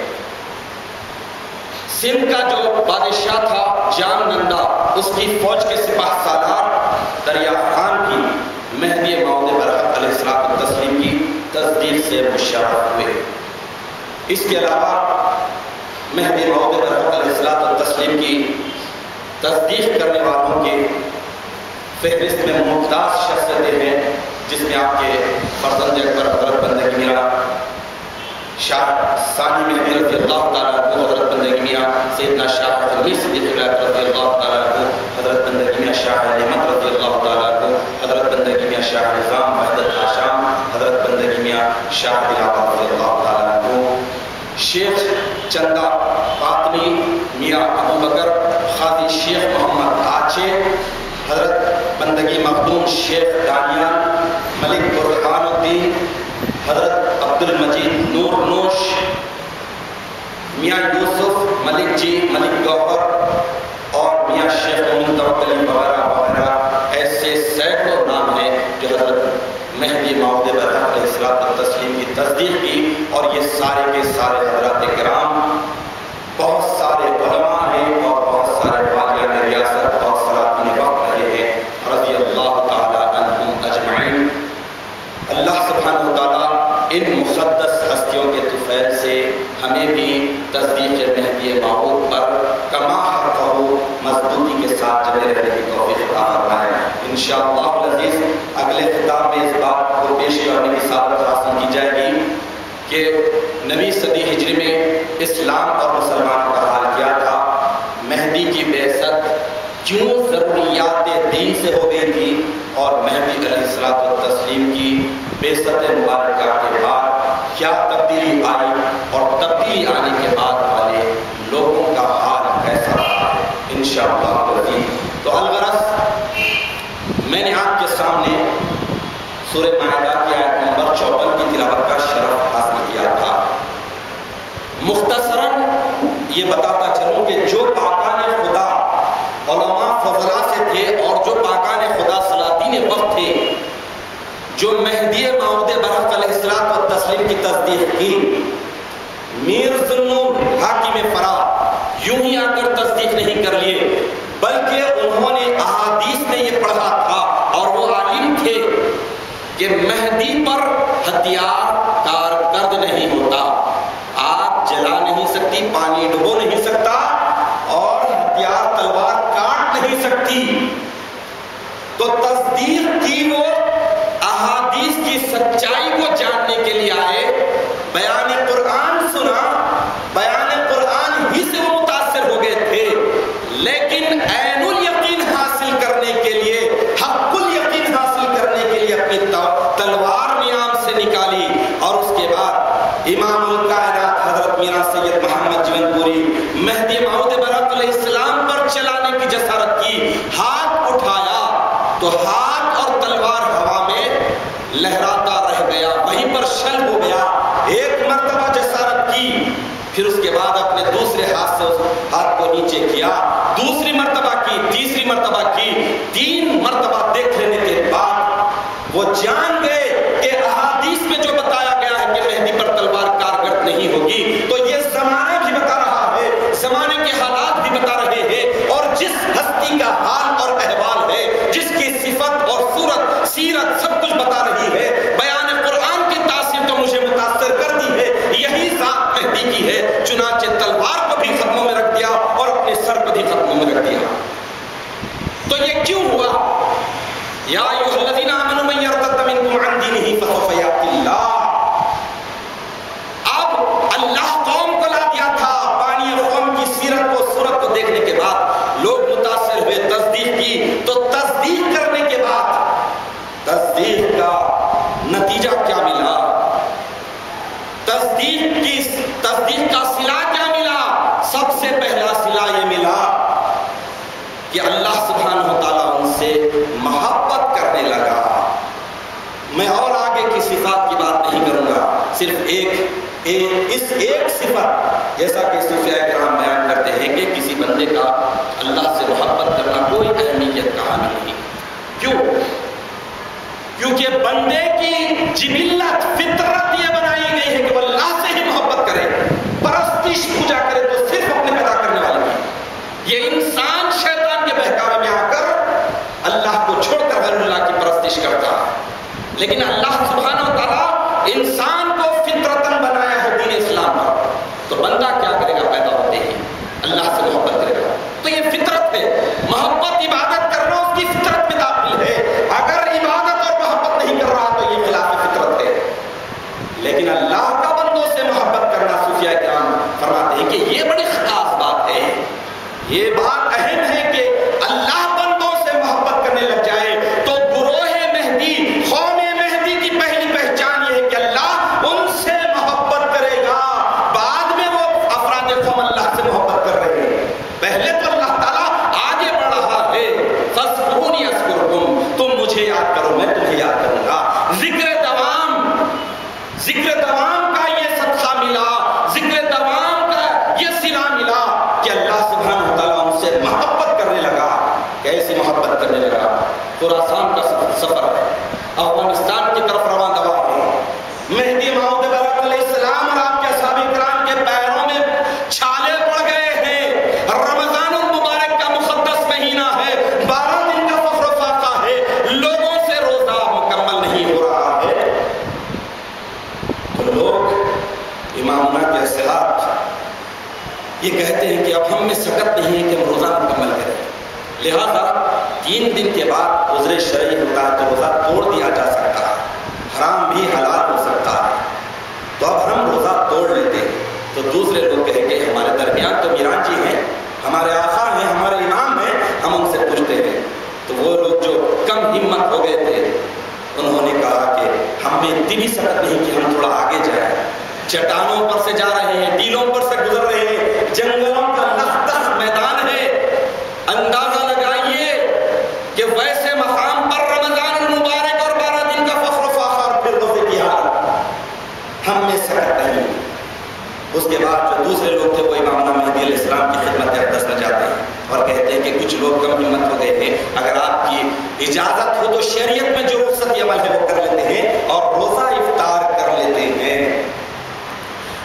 سندھ کا جو بادشاہ تھا جام نندا، اس کی فوج کے سپاہ سالار دریا خان کی مہدی موعود برحق علیہ السلام کی تصدیق سے مشرف ہوئے۔ اس کے علاوہ مہدی موعود برحق علیہ السلام کی تصدیق کرنے والوں کے فہرست میں ممتاز شخصیتیں ہیں، جس میں آپ کے فرزند اکبر حضرت بندگی میاں شاہ ثانی مہدی رضی اللہ تعالیٰ عنہ، حضرت بندگی میاں سیدنا شاہ خمیر صدیق ولایت رضی اللہ تعالیٰ عنہ، حضرت بندگی میاں شاہ نعمت رضی اللہ تعالیٰ عنہ، حضرت بندگی میاں شاہ نظام وحدت شاہ دلاباد رضی اللہ تعالیٰ عنہ، شیخ چندہ قاطنی میاں ابو بکر قاضی شیخ محمد آچے، حضرت بندگی مخدوم شیخ دانیال ملک برہان الدین، حضرت عبد المجید نور نوش، میاں یوسف ملک جی ملک گوہر، اور میاں شیخ امین توکلی وغیرہ وغیرہ، ایسے سینکڑوں نام ہیں جو حضرت مہدی موعود برحق علیہ الصلوۃ والتسلیم کی تصدیق کی، اور یہ سارے کے سارے حضرات کرام، بہت سارے علماء ہیں اور بہت سارے والیان ریاست اور سلاطین وقت رہے ہیں رضی اللہ تعالی عنہم اجمعین۔ اللہ سبحانہ وتعالیٰ ان مقدس ہستیوں کے طفیل سے ہمیں بھی تصدیق مہدی موعود پر کما حقہ مضبوطی کے ساتھ جڑے رہنے کی توفیق عطا فرمائے۔ انشاءاللہ العزیز اگلے خطاب میں اس بات کو پیش کرنے کی سعادت حاصل کی جائے گی کہ نویں صدی ہجری میں اسلام اور مسلمانوں کا حال کیا تھا، مہدی کی بعثت کیوں ضروریات دین سے ہو گئی تھی، اور مہدی علیہ الصلوۃ والتسلیم کی بعثت مبارکہ کے بعد کیا تبدیلی آئی، اور تبدیلی آنے کے بعد والے لوگوں کا حال کیسا رہا ہے انشاءاللہ العزیز۔ تو الغرض میں نے آپ کے سامنے سورہ مائدہ کی آیت نمبر 54 کی تلاوت کا شرف حاصل کیا تھا۔ مختصراً یہ بتاتا چلوں کہ جو پاکان خدا علماء فضلاء سے تھے، اور جو پاکان خدا سلاطین وقت تھے، جو مہدی موعود برحق علیہ الصلوۃ والتسلیم کی تصدیق کی، میر ذوالنور حاکم فرا یوں ہی آ کر تصدیق نہیں کر لیے، بلکہ انہوں نے احادیث میں یہ پڑھا تھا، اور وہ عالم تھے کہ مہدی پر ہتھیار کارکرد نہیں ہوتا، آگ جلا نہیں سکتی، پانی ڈبو نہیں سکتا، اور ہتھیار تلوار کاٹ نہیں سکتی۔ تو تصدیق کی وہ احادیث کی سچائی کو جاننے کے لیے آئے، بیان قرآن سنا، بیان قرآن ہی سے وہ متاثر ہو گئے تھے، لیکن عین الیقین حاصل کرنے کے لیے، حق الیقین حاصل کرنے کے لیے اپنی تلوار نیام سے نکالی، اور اس کے بعد امام الکائنات حضرت میرا سید محمد جون پوری مہدی موعود برحق علیہ السلام پر چلانے کی جسارت کی، ہاتھ اٹھایا تو ہاتھ اور تلوار ہوا میں لہراتا رہ گیا، وہیں پر شل ہو گیا۔ ایک مرتبہ جسارت کی، پھر اس کے بعد اپنے دوسرے ہاتھ سے اس ہاتھ کو نیچے کیا، دوسری مرتبہ کی، تیسری مرتبہ کی، 3 مرتبہ دیکھ لینے کے بعد وہ جان گئے کہ احادیث میں جو بتایا گیا ہے کہ مہدی پر تلوار کارگر نہیں ہوگی، تو یہ زمانہ بھی بتا رہا ہے، زمانے کے حالات بھی بتا رہے ہیں، اور جس ہستی کا حال اور احوال ہے، جس کی صفت اور صورت سیرت سب کچھ بتا رہی ہے، بیان قرآن کی تاثیر تو مجھے متاثر کر دی ہے، یہی ذات مہدی کی ہے، چنانچہ تلوار کو بھی ختموں میں رکھ دیا اور اپنے سر کو بھی ختموں میں رکھ دیا۔ تو یہ کیوں ہوا؟ یا ایھا الذین آمنوا من یرتد منکم عن دینہ فسوف یأتی اللہ۔ اب اللہ قوم کو لا دیا تھا، بانی قوم کی سیرت کو صورت کو دیکھنے کے بعد لوگ متاثر ہوئے، تصدیق کی، تو تصدیق کرنے کے بعد تصدیق کا نتیجہ کیا ملا؟ تصدیق کا صلہ کیا ملا؟ سب سے پہلا صلہ یہ ملا کہ اللہ سبحانہ وتعالیٰ ان سے محبت کرنے لگا۔ میں اور آگے کی صفات کی بات نہیں کروں گا، صرف اس ایک صفت، جیسا کہ صوفیاء کرام بیان کرتے ہیں کہ کسی بندے کا اللہ سے محبت کرنا کوئی اہمیت کا حامل نہیں۔ کیوں؟ کیونکہ بندے کی جبلت فطرت یہ بنائی گئی ہے کہ وہ اللہ سے ہی محبت کرے، پرستش پوجا کرے تو صرف اپنے پیدا کرنے والے کی۔ یہ انسان شیطان کے بہکاوے میں آ کر اللہ کو چھوڑ کر غیر اللہ کی پرستش کرتا ہے، لیکن اللہ سبحانہ وتعالیٰ انسان کو فطرتاً بنایا ہے دین اسلام پر، تو بندہ کیا کرے گا؟ پیدا ہوتے ہی اللہ سے محبت کرے گا۔ تو یہ فطرت ہے، محبت عبادت کرنا اس کی فطرت میں داخل ہے۔ اگر عبادت اور محبت نہیں کر رہا تو یہ خلاف فطرت ہے، لیکن اللہ کا خراسان کا سفر ہے، افغانستان کی طرف رواں دوا ہے۔ مہدی موعود برکت علیہ السلام اور آپ کے اصحاب کرام کے پیروں میں چھالے پڑ گئے ہیں۔ رمضان المبارک کا مقدس مہینہ ہے، 12 دن کا فخر و فاقہ ہے، لوگوں سے روزہ مکمل نہیں ہو رہا ہے۔ تو لوگ امامنا کے اصحاب یہ کہتے ہیں کہ اب ہم میں سکت نہیں ہے کہ ہم روزہ مکمل کریں، لہذا 3 دن کے بعد عذر شرعی ہوتا ہے تو روزہ توڑ دیا جا سکتا ہے، حرام بھی حلال ہو سکتا ہے، تو اب ہم روزہ توڑ لیتے ہیں۔ تو دوسرے لوگ کہیں کہ ہمارے درمیان تو میران جی ہیں، ہمارے آقا ہیں، ہمارے امام ہیں، ہم ان سے پوچھتے ہیں۔ تو وہ لوگ جو کم ہمت ہو گئے تھے انہوں نے کہا کہ ہم میں اتنی بھی سکت نہیں کہ ہم تھوڑا آگے جائیں، چٹانوں پر سے جا رہے ہیں، ٹیلوں پر سے گزر رہے ہیں، جنگلوں کا لخدخ میدان ہے، اندازہ لگائیے کہ ویسے مقام پر رمضان المبارک اور 12 دن کا فخر و فاخر اور پھر روزے کی حالت، ہم میں سکت نہیں۔ اس کے بعد جو دوسرے لوگ تھے وہ امامنا مہدی علیہ السلام کی خدمت اقدس میں جاتے ہیں اور کہتے ہیں کہ کچھ لوگ کم ہمت ہو گئے ہیں، اگر آپ کی اجازت ہو تو شریعت میں جو رخصتی عمل ہے وہ کر لیتے ہیں اور روزہ افطار کر لیتے ہیں۔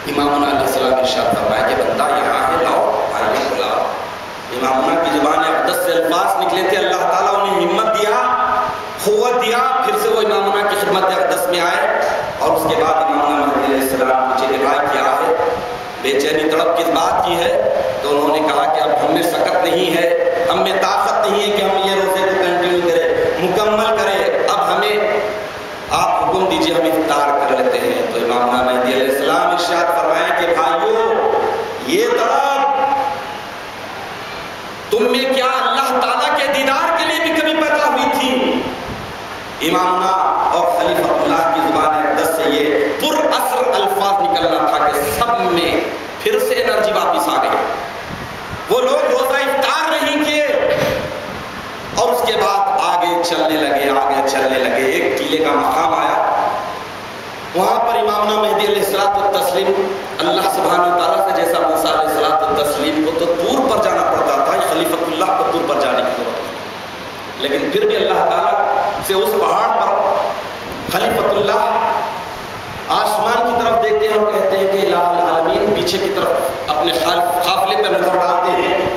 امامنا علیہ السلام ارشاد فرمایا کہ بندہ یہاں ہے، لاؤ آئیے بلاؤ۔ امامنا کی زبان اقدس سے الفاظ نکلے تھے، اللہ تعالیٰ انہیں ہمت دیا، قوت دیا، پھر سے وہ امامنا کی خدمت اقدس میں آئے اور اس کے بعد امامنا مہدی علیہ السلام مجھے روایت کیا ہے بے چینی تڑپ کس بات کی ہے، تو انہوں نے کہا کہ اب ہم میں سکت نہیں ہے، ہم میں طاقت نہیں ہے کہ ہم یہ روزے کو کنٹینیو کریں، مکمل کریں، اب ہمیں آپ حکم دیجئے ہم افطار کر لیتے ہیں۔ تو امامنا مہدی علیہ السلام ارشاد فرمائے کہ بھائیو یہ تڑپ تم میں کیا اللہ تعالیٰ کے دیدار کے لیے بھی کبھی پیدا ہوئی تھی؟ امامنا اور خلیفہ اللہ کی زبان اقدس سے یہ پر اثر الفاظ نکلنا تھا کہ سب میں پھر سے انرجی واپس آ گئی۔ وہ لوگ روزہ افطار نہیں کیے اور اس کے بعد آگے چلنے لگے، ایک ٹیلے کا مقام آیا، وہاں پر امامنا مہدی علیہ الصلوۃ والتسلیم اللہ سبحانہ وتعالیٰ سے جیسا موسیٰ علیہ الصلوۃ والتسلیم کو تو طور پر جانا پڑتا تھا، خلیفۃ اللہ کو طور پر جانے کی ضرورت نہیں، لیکن پھر بھی اللہ تعالیٰ سے اس پہاڑ پر خلیفۃ اللہ آسمان کی طرف دیکھتے ہیں اور کہتے ہیں کہ الہ العالمین، پیچھے کی طرف اپنے قافلے پر نظر ڈالتے ہیں،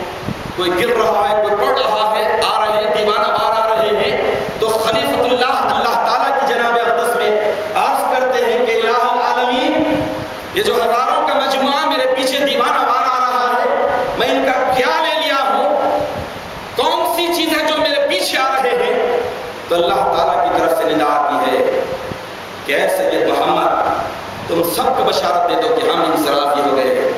کوئی گر رہا ہے، کوئی پڑ رہا ہے، آ رہے ہیں دیوانہ وار آ رہے ہیں، تو خلیفۃ اللہ تعالیٰ کی جناب اقدس میں عرض کرتے ہیں کہ الہ العالمین، یہ جو ہزاروں کا مجموعہ میرے پیچھے دیوانہ وار آ رہا ہے، میں ان کا کیا لے لیا ہوں، کون سی چیز ہے جو میرے پیچھے آ رہے ہیں؟ تو اللہ تعالیٰ کی طرف سے ندا آتی ہے کہ اے سید محمد تم سب کو بشارت دے دو کہ ہم ان سے راضی ہو گئے ہیں،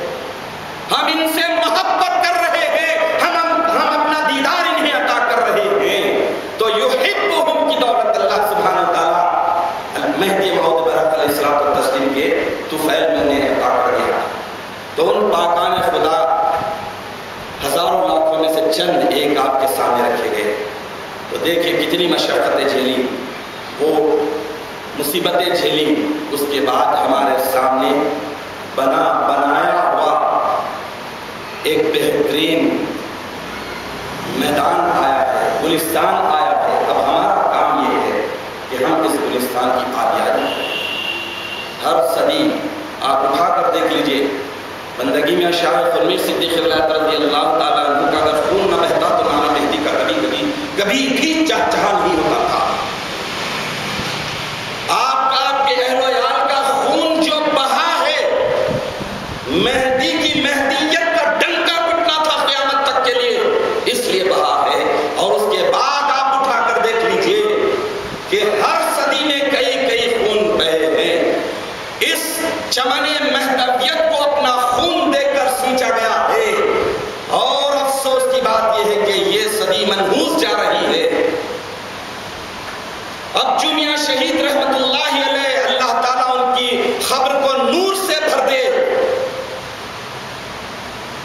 ہم ان سے محبت کر رہے ہیں، ہم اپنا دیدار انہیں عطا کر رہے ہیں۔ تو یحبہم کی دولت اللہ سبحانہ وتعالیٰ مہدی موعود برکت علیہ الصلوۃ والتسلیم کے طفیل میں انہیں عطا کر دیا۔ تو ان پاکان خدا ہزاروں لاکھوں میں سے چند ایک آپ کے سامنے رکھے گئے، تو دیکھیں کتنی مشقتیں جھیلی، وہ مصیبتیں جھیلی، اس کے بعد ہمارے سامنے بنایا ہوا ایک بہترین میدان آیا ہے، گلستان آیا ہے۔ اب ہمارا کام یہ ہے کہ ہم اس گلستان کی آبیاری ہر صدی آپ اٹھا کر دیکھ لیجئے، بندگی میں شاہ فرمیر صدیق ولایت رضی اللہ تعالیٰ عنہ کا اگر خون نہ بہتا تو نام مہدی کا کبھی بھی چہچہا نہیں ہوتا تھا۔ آپ کے اہل و عیال کا خون جو بہا ہے، مہدی کی مہدیت کا ڈنکا پٹنا تھا قیامت تک کے لیے، اس لیے بہا ہے۔ اور اس کے بعد آپ اٹھا کر دیکھ لیجئے کہ ہر صدی میں کئی خون بہے ہیں۔ اس چمن مہدویت کو اپنا خون دے کر سینچا گیا ہے، اور افسوس کی بات یہ ہے کہ یہ صدی منحوس جا رہی ہے۔ اب جو میاں شہید رحمت اللہ علیہ، اللہ تعالیٰ ان کی خبر کو نور سے بھر دے،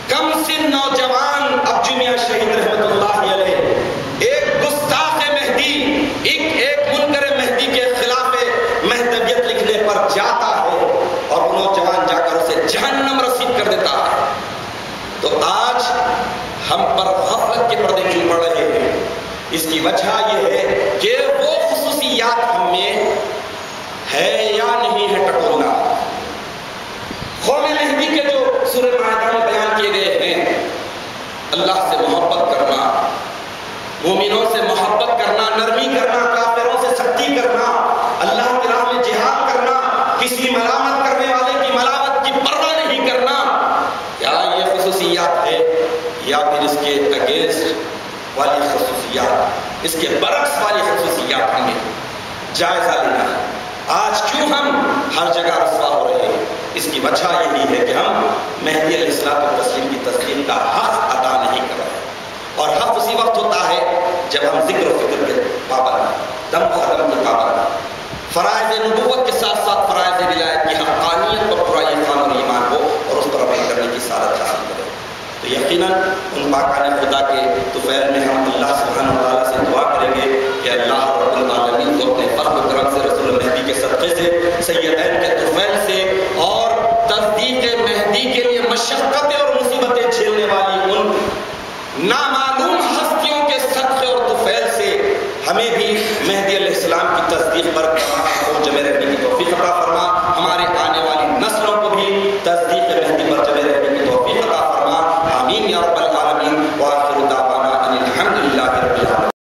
کم سن نوجوان اب جو میاں شہید رحمت اللہ علیہ ایک گستاخ مہدی، ایک منکر مہدی کے خلاف مہدویت لکھنے پر جاتا ہے اور وہ نوجوان جا کر اسے جہنم رسید کر دیتا ہے۔ تو آج ہم پر غفلت کے پردے کیوں پڑ رہے ہیں؟ اس کی وجہ یہ ہے کہ وہ خصوصیات ہم میں ہے یا نہیں ہے ٹٹولنا. قوم مہدی کے جو سورہ مائدہ میں بیان کیے گئے ہیں، اللہ سے محبت کرنا، مومنوں سے محبت کرنا، نرمی کرنا، کافروں سے سختی کرنا، اللہ کی راہ میں جہاد کرنا، کسی ملامت کرنے والے کی ملامت کی پرواہ نہیں کرنا، کیا یہ خصوصیات ہے یا پھر اس کے اگینسٹ والی خصوصیات، اس کے برعکس والی خصوصیات ہمیں جائزہ لینا ہے. آج کیوں ہم ہر جگہ رسوا ہو رہے ہیں؟ اس کی وجہ یہی ہے کہ ہم مہدی علیہ الصلوۃ والتسلیم کی تسلیم کا حق ادا نہیں کر رہے. اور حق اسی وقت ہوتا ہے جب ہم ذکر و فکر کے پابند، دم و قدم کے پابند، فرائض نبوت کے ساتھ ساتھ فرائض ولایت کی حقانیت پر پورا یقین اور ایمان ہو اور اس پر عمل کرنے کی سعادت حاصل کرے. تو یقیناً ان پاکان خدا کے طفیل میں ہم اللہ سبحانہ وتعالیٰ سے دعا کریں گے کہ اللہ رب العالمین کو اپنے فضل و کرم سے، رسول مہدی کے صدقے سے، سیدین کے طفیل سے اور تصدیق مہدی کے لیے مشقتیں اور مصیبتیں جھیلنے والی ان نامعلوم ہستیوں کے صدقے اور طفیل سے ہمیں بھی مہدی علیہ السلام کی تصدیق پر جمے رہنے کی توفیق عطا فرما. ہمارے آنے والی نسلوں کو بھی تصدیق مہدی پر جمے رہنے